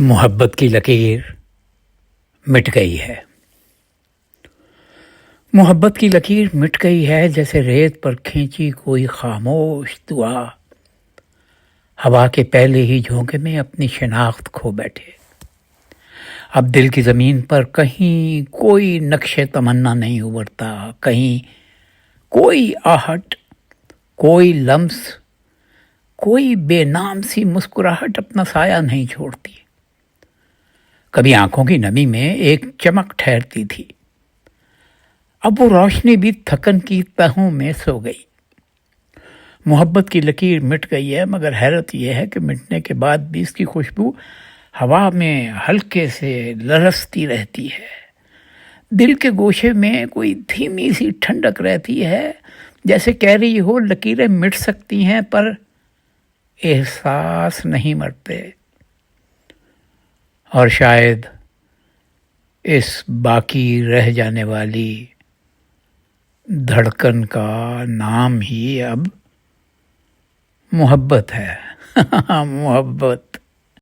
मोहब्बत की लकीर मिट गई है। मोहब्बत की लकीर मिट गई है, जैसे रेत पर खींची कोई खामोश दुआ। हवा के पहले ही झोंके में अपनी शिनाख्त खो बैठे। अब दिल की ज़मीन पर कहीं कोई नक्शे तमन्ना नहीं उभरता, कहीं कोई आहट, कोई लम्स, कोई बेनाम सी मुस्कुराहट अपना साया नहीं छोड़ती। कभी आंखों की नमी में एक चमक ठहरती थी, अब वो रोशनी भी थकन की तहों में सो गई। मोहब्बत की लकीर मिट गई है, मगर हैरत यह है कि मिटने के बाद भी इसकी खुशबू हवा में हल्के से लरसती रहती है। दिल के गोशे में कोई धीमी सी ठंडक रहती है, जैसे कह रही हो लकीरें मिट सकती हैं पर एहसास नहीं मरते। और शायद इस बाकी रह जाने वाली धड़कन का नाम ही अब मोहब्बत है। मोहब्बत।